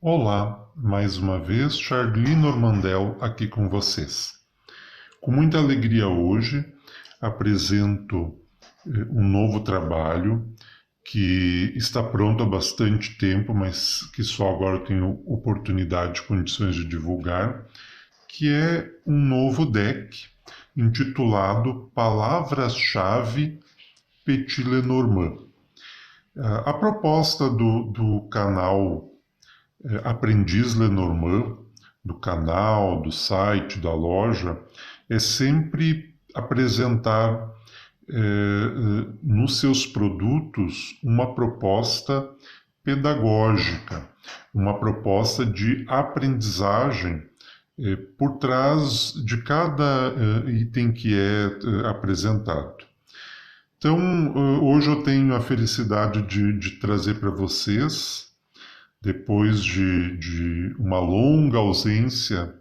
Olá, mais uma vez, Charlie Normandel aqui com vocês. Com muita alegria hoje, apresento um novo trabalho que está pronto há bastante tempo, mas que só agora eu tenho oportunidade e condições de divulgar, que é um novo deck intitulado Palavras-chave Petit Lenormand. A proposta do canal Aprendiz Lenormand, do canal, do site, da loja, é sempre apresentar nos seus produtos uma proposta pedagógica, uma proposta de aprendizagem por trás de cada item que é apresentado. Então, hoje eu tenho a felicidade de trazer para vocês, depois de uma longa ausência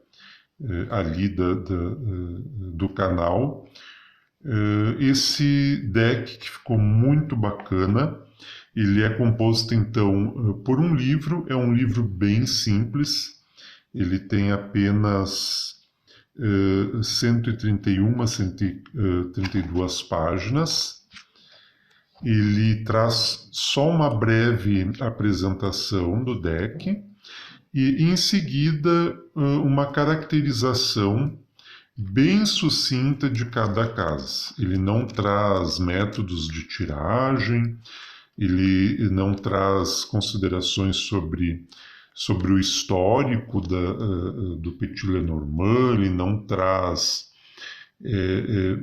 ali do canal, esse deck que ficou muito bacana. Ele é composto então por um livro, é um livro bem simples, ele tem apenas 131 a 132 páginas. Ele traz só uma breve apresentação do deck e, em seguida, uma caracterização bem sucinta de cada casa. Ele não traz métodos de tiragem, ele não traz considerações sobre o histórico do Petit Lenormand, ele não traz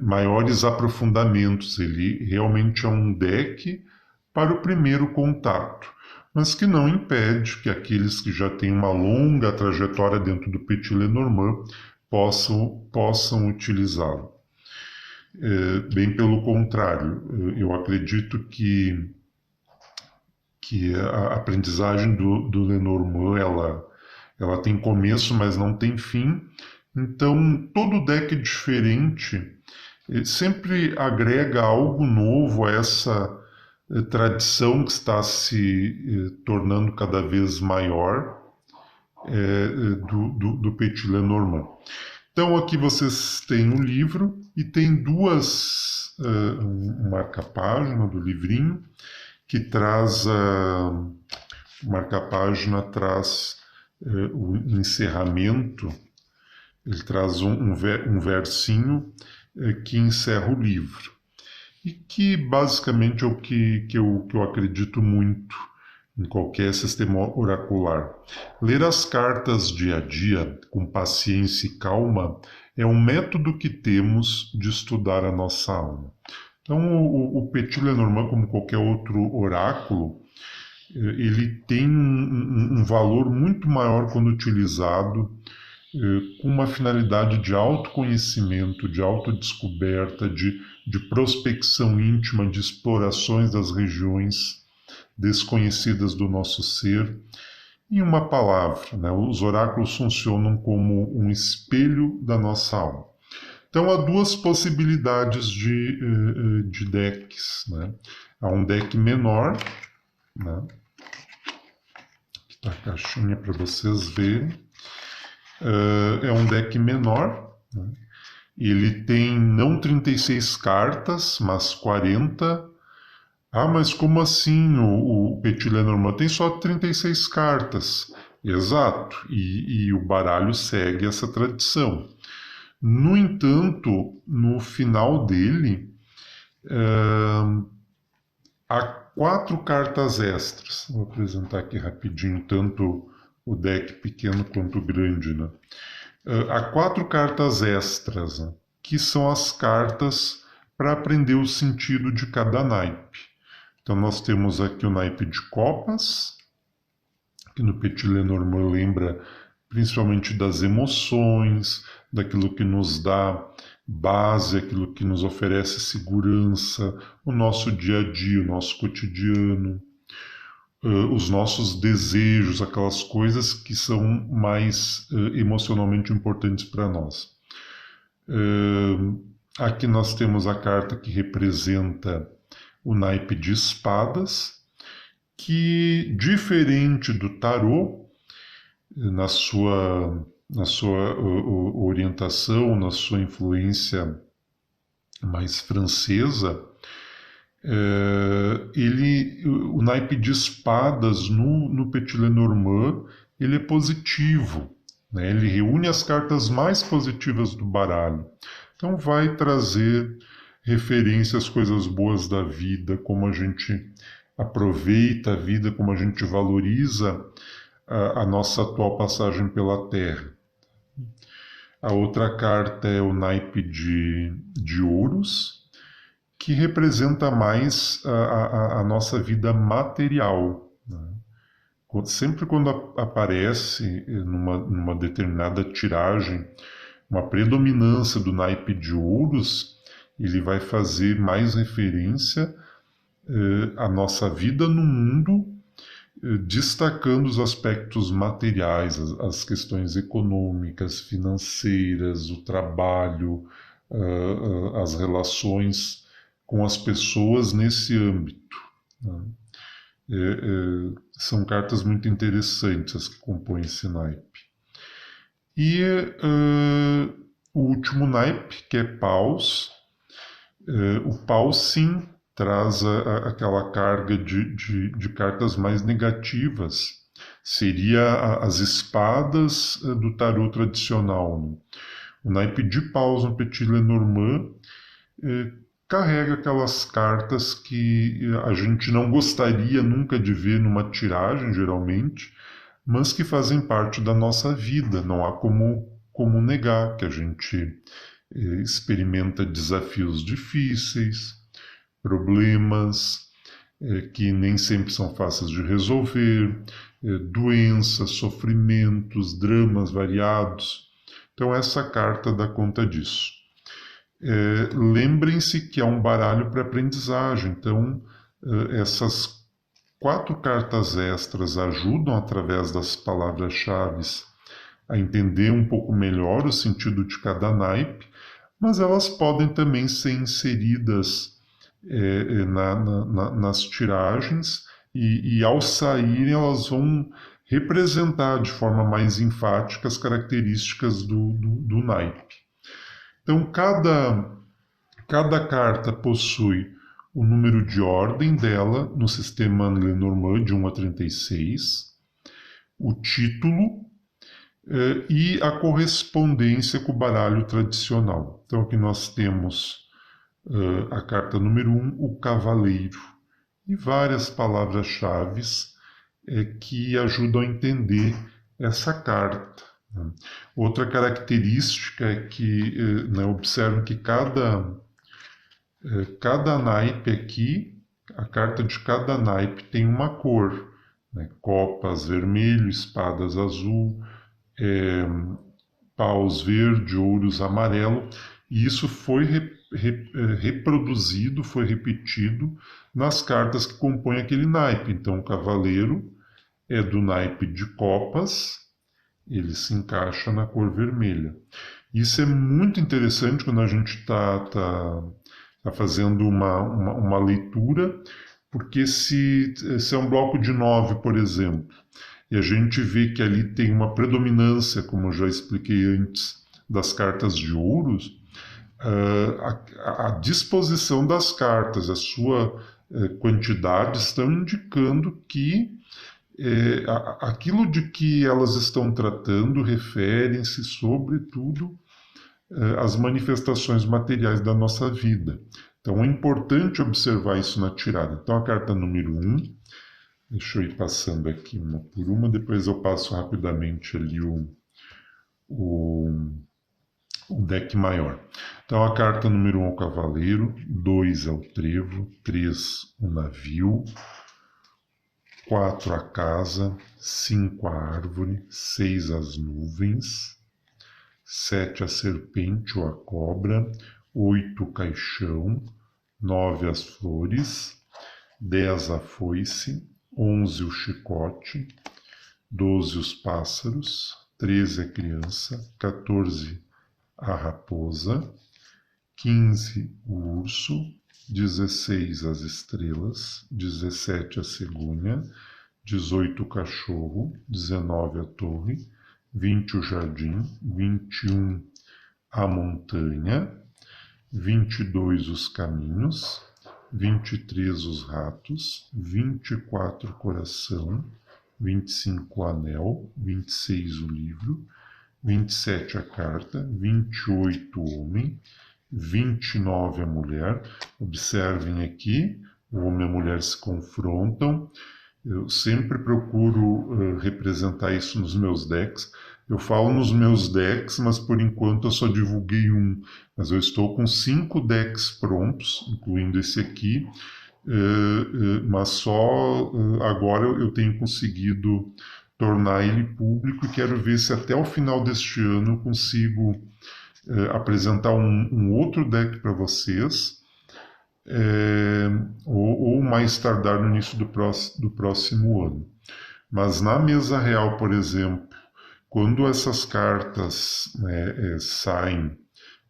maiores aprofundamentos. Ele realmente é um deck para o primeiro contato, mas que não impede que aqueles que já têm uma longa trajetória dentro do Petit Lenormand possam utilizá-lo. Bem pelo contrário, eu acredito que a aprendizagem do Lenormand ela tem começo, mas não tem fim. Então, todo deck diferente sempre agrega algo novo a essa tradição que está se tornando cada vez maior do Petit Lenormand. Então, aqui vocês têm o livro e tem um marca-página do livrinho que traz o marca-página traz o encerramento. Ele traz um versinho que encerra o livro. E que basicamente é o que eu acredito muito em qualquer sistema oracular. Ler as cartas dia a dia, com paciência e calma, é um método que temos de estudar a nossa alma. Então, o Petit Lenormand, como qualquer outro oráculo, ele tem um valor muito maior quando utilizado com uma finalidade de autoconhecimento, de autodescoberta, de prospecção íntima, de explorações das regiões desconhecidas do nosso ser. Em uma palavra, né, os oráculos funcionam como um espelho da nossa alma. Então há duas possibilidades de decks. Né? Há um deck menor, né? Aqui está a caixinha para vocês verem. É um deck menor, né? Ele tem não 36 cartas, mas 40. Ah, mas como assim o Petit Lenormand tem só 36 cartas? Exato, e o baralho segue essa tradição. No entanto, no final dele, há 4 cartas extras. Vou apresentar aqui rapidinho, tanto o deck pequeno quanto o grande, né? Há 4 cartas extras, né? Que são as cartas para aprender o sentido de cada naipe. Então nós temos aqui o naipe de copas, que no Petit Lenormand lembra principalmente das emoções, daquilo que nos dá base, aquilo que nos oferece segurança, o nosso dia a dia, o nosso cotidiano, os nossos desejos, aquelas coisas que são mais emocionalmente importantes para nós. Aqui nós temos a carta que representa o naipe de espadas, que, diferente do tarô, na sua orientação, na sua influência mais francesa, o naipe de espadas no Petit Lenormand ele é positivo, né? Ele reúne as cartas mais positivas do baralho. Então vai trazer referências às coisas boas da vida, como a gente aproveita a vida, como a gente valoriza a nossa atual passagem pela Terra. A outra carta é o naipe de ouros, que representa mais a nossa vida material, né? Sempre quando aparece numa determinada tiragem uma predominância do naipe de ouros, ele vai fazer mais referência à nossa vida no mundo, destacando os aspectos materiais, as questões econômicas, financeiras, o trabalho, as relações com as pessoas nesse âmbito, né? São cartas muito interessantes as que compõem esse naipe. E o último naipe, que é paus. O paus, sim, traz aquela carga de cartas mais negativas. Seria as espadas do tarô tradicional, né? O naipe de paus no Petit Lenormand carrega aquelas cartas que a gente não gostaria nunca de ver numa tiragem, geralmente, mas que fazem parte da nossa vida. Não há como negar que a gente experimenta desafios difíceis, problemas que nem sempre são fáceis de resolver, doenças, sofrimentos, dramas variados. Então essa carta dá conta disso. Lembrem-se que é um baralho para aprendizagem, então essas 4 cartas extras ajudam, através das palavras-chave, a entender um pouco melhor o sentido de cada naipe, mas elas podem também ser inseridas nas tiragens e ao saírem elas vão representar de forma mais enfática as características do naipe. Então, cada carta possui o número de ordem dela no sistema Lenormand de 1 a 36, o título e a correspondência com o baralho tradicional. Então, aqui nós temos a carta número 1, o cavaleiro, e várias palavras-chave que ajudam a entender essa carta. Outra característica é que observem que cada naipe aqui, a carta de cada naipe tem uma cor, né? Copas vermelho, espadas azul, paus verde, ouros amarelo, e isso foi reproduzido, foi repetido nas cartas que compõem aquele naipe. Então o cavaleiro é do naipe de copas, ele se encaixa na cor vermelha. Isso é muito interessante quando a gente está fazendo uma leitura, porque se é um bloco de 9, por exemplo, e a gente vê que ali tem uma predominância, como eu já expliquei antes, das cartas de ouros, a disposição das cartas, a sua quantidade estão indicando que aquilo de que elas estão tratando referem-se, sobretudo, às manifestações materiais da nossa vida. Então é importante observar isso na tirada. Então a carta número 1, deixa eu ir passando aqui uma por uma, depois eu passo rapidamente ali o deck maior. Então a carta número 1 é o cavaleiro, 2 é o trevo, 3 o navio, 4 a casa, 5 a árvore, 6 as nuvens, 7 a serpente ou a cobra, 8 o caixão, 9 as flores, 10 a foice, 11 o chicote, 12 os pássaros, 13 a criança, 14 a raposa, 15 o urso, 16 as estrelas, 17 a cegonha, 18 o cachorro, 19 a torre, 20 o jardim, 21 a montanha, 22 os caminhos, 23 os ratos, 24 o coração, 25 o anel, 26 o livro, 27 a carta, 28 o homem, 29 a mulher. Observem aqui, o homem e a mulher se confrontam. Eu sempre procuro representar isso nos meus decks. Eu falo nos meus decks, mas por enquanto eu só divulguei um. Mas eu estou com 5 decks prontos, incluindo esse aqui. Mas só agora eu tenho conseguido tornar ele público e quero ver se até o final deste ano eu consigo apresentar um outro deck para vocês, ou mais tardar no início do próximo ano. Mas na mesa real, por exemplo, quando essas cartas saem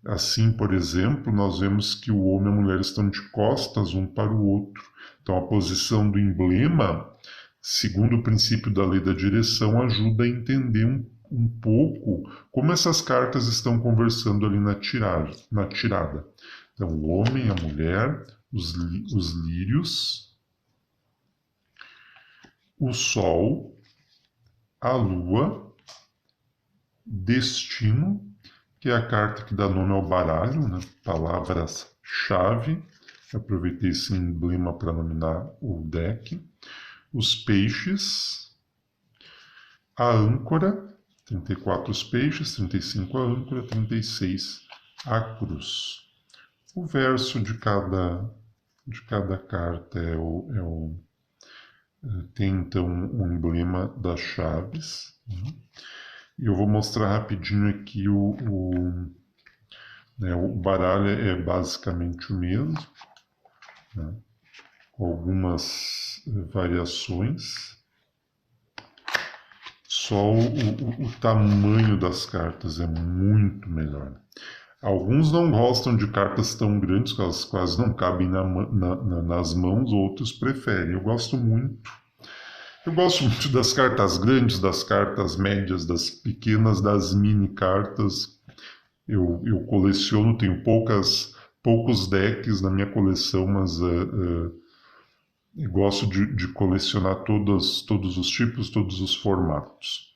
assim, por exemplo, nós vemos que o homem e a mulher estão de costas um para o outro. Então a posição do emblema, segundo o princípio da lei da direção, ajuda a entender um pouco como essas cartas estão conversando ali na tirada. Então, o homem, a mulher, os lírios, o sol, a lua, destino, que é a carta que dá nome ao baralho, né? Palavras-chave. Aproveitei esse emblema para nominar o deck. Os peixes, a âncora, 34 os peixes, 35 a âncora, 36 a cruz. O verso de cada carta tem então um emblema das chaves. E eu vou mostrar rapidinho aqui o baralho é basicamente o mesmo, né? Com algumas variações. Só o tamanho das cartas é muito melhor. Alguns não gostam de cartas tão grandes, que elas quase não cabem nas mãos, outros preferem. Eu gosto muito. Eu gosto muito das cartas grandes, das cartas médias, das pequenas, das mini cartas. Eu coleciono, tenho poucos decks na minha coleção, mas gosto de colecionar todos os tipos, todos os formatos.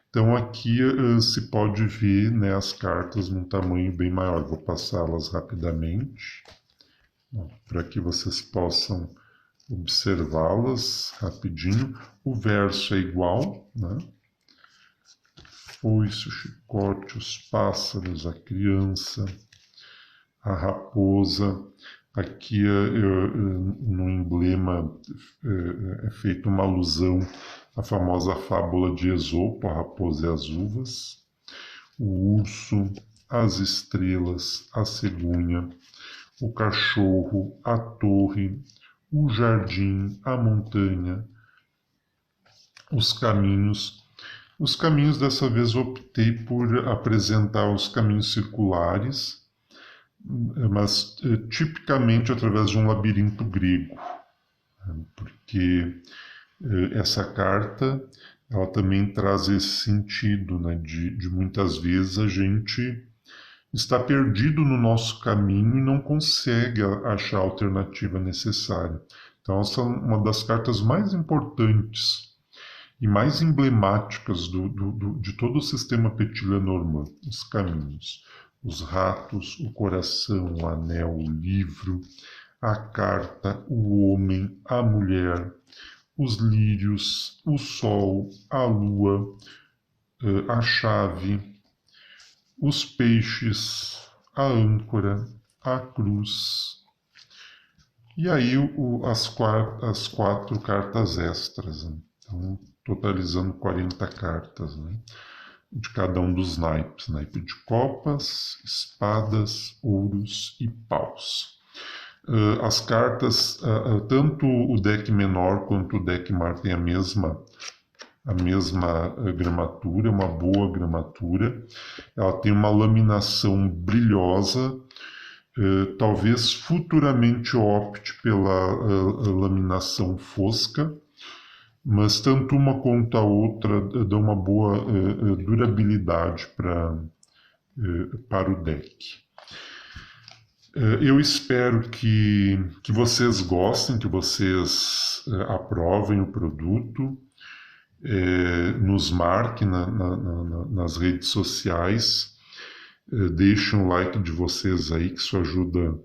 Então aqui se pode ver, né, as cartas num tamanho bem maior. Vou passá-las rapidamente para que vocês possam observá-las rapidinho. O verso é igual, né? Foice, o chicote, os pássaros, a criança, a raposa. Aqui no emblema é feita uma alusão à famosa fábula de Esopo, a raposa e as uvas, o urso, as estrelas, a cegonha, o cachorro, a torre, o jardim, a montanha, os caminhos. Os caminhos, dessa vez, optei por apresentar os caminhos circulares, mas tipicamente através de um labirinto grego, porque essa carta ela também traz esse sentido, né, de muitas vezes a gente está perdido no nosso caminho e não consegue achar a alternativa necessária. Então, essa é uma das cartas mais importantes e mais emblemáticas de todo o sistema Petit-Lenormand, os caminhos. Os ratos, o coração, o anel, o livro, a carta, o homem, a mulher, os lírios, o sol, a lua, a chave, os peixes, a âncora, a cruz. E aí as 4 cartas extras, né? Então, totalizando 40 cartas, né? De cada um dos naipes. Naipe de copas, espadas, ouros e paus. As cartas, tanto o deck menor quanto o deck maior tem a mesma gramatura, uma boa gramatura. Ela tem uma laminação brilhosa. Talvez futuramente opte pela laminação fosca, mas tanto uma quanto a outra dão uma boa durabilidade para o deck. Eu espero que vocês gostem, que vocês aprovem o produto, nos marquem nas redes sociais, deixem um like de vocês aí, que isso ajuda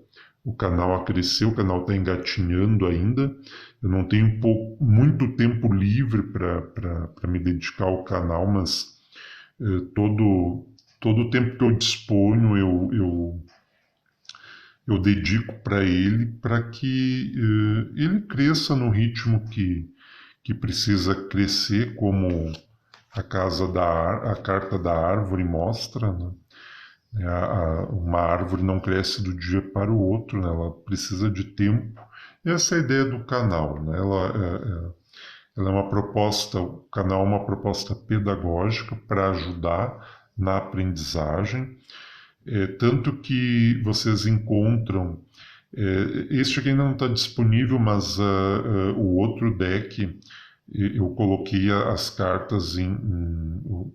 o canal a crescer. O canal está engatinhando ainda. Eu não tenho muito tempo livre para me dedicar ao canal, mas todo o tempo que eu disponho eu dedico para ele, para que ele cresça no ritmo que precisa crescer, como a carta da árvore mostra, né? Uma árvore não cresce do dia para o outro, né? Ela precisa de tempo. E essa é a ideia do canal, né? Ela é uma proposta, o canal é uma proposta pedagógica para ajudar na aprendizagem, tanto que vocês encontram, este aqui ainda não está disponível, mas o outro deck, eu coloquei as cartas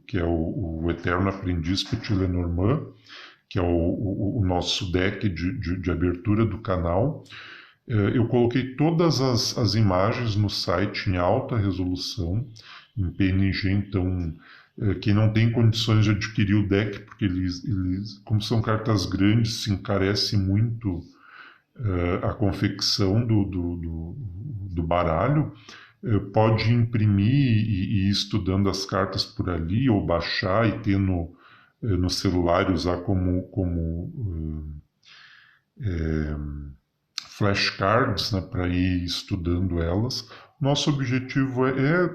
que é o Eterno Aprendiz Petit Lenormand, que é o nosso deck de abertura do canal. Eu coloquei todas as imagens no site em alta resolução, em PNG, então quem não tem condições de adquirir o deck, porque como são cartas grandes, se encarece muito a confecção do baralho, pode imprimir e ir estudando as cartas por ali, ou baixar e ter no celular e usar como flashcards, né, para ir estudando elas. Nosso objetivo é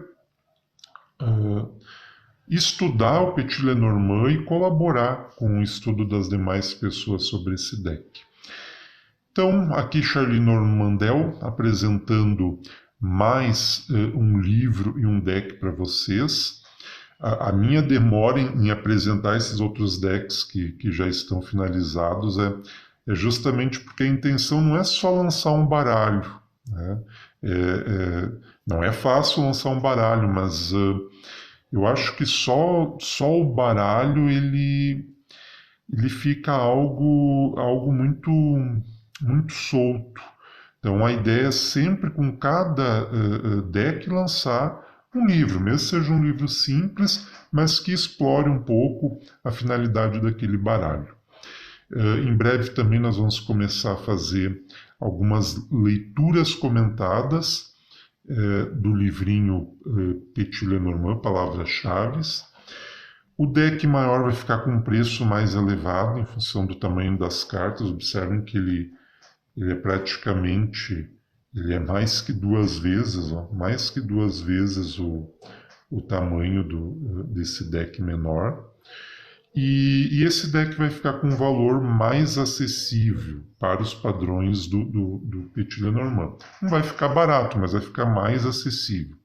estudar o Petit Lenormand e colaborar com o estudo das demais pessoas sobre esse deck. Então, aqui Charlie Normandel apresentando mais um livro e um deck para vocês. A minha demora em apresentar esses outros decks que já estão finalizados é justamente porque a intenção não é só lançar um baralho, né? Não é fácil lançar um baralho, mas eu acho que só o baralho ele fica algo muito solto. Então a ideia é sempre com cada deck lançar um livro, mesmo que seja um livro simples, mas que explore um pouco a finalidade daquele baralho. Em breve também nós vamos começar a fazer algumas leituras comentadas do livrinho Petit Lenormand, Palavras-Chave. O deck maior vai ficar com um preço mais elevado em função do tamanho das cartas. Observem que ele é praticamente, ele é mais que duas vezes o tamanho desse deck menor. E esse deck vai ficar com um valor mais acessível para os padrões do Petit Lenormand. Não vai ficar barato, mas vai ficar mais acessível.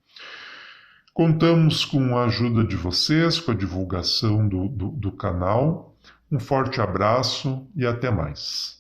Contamos com a ajuda de vocês, com a divulgação do canal. Um forte abraço e até mais.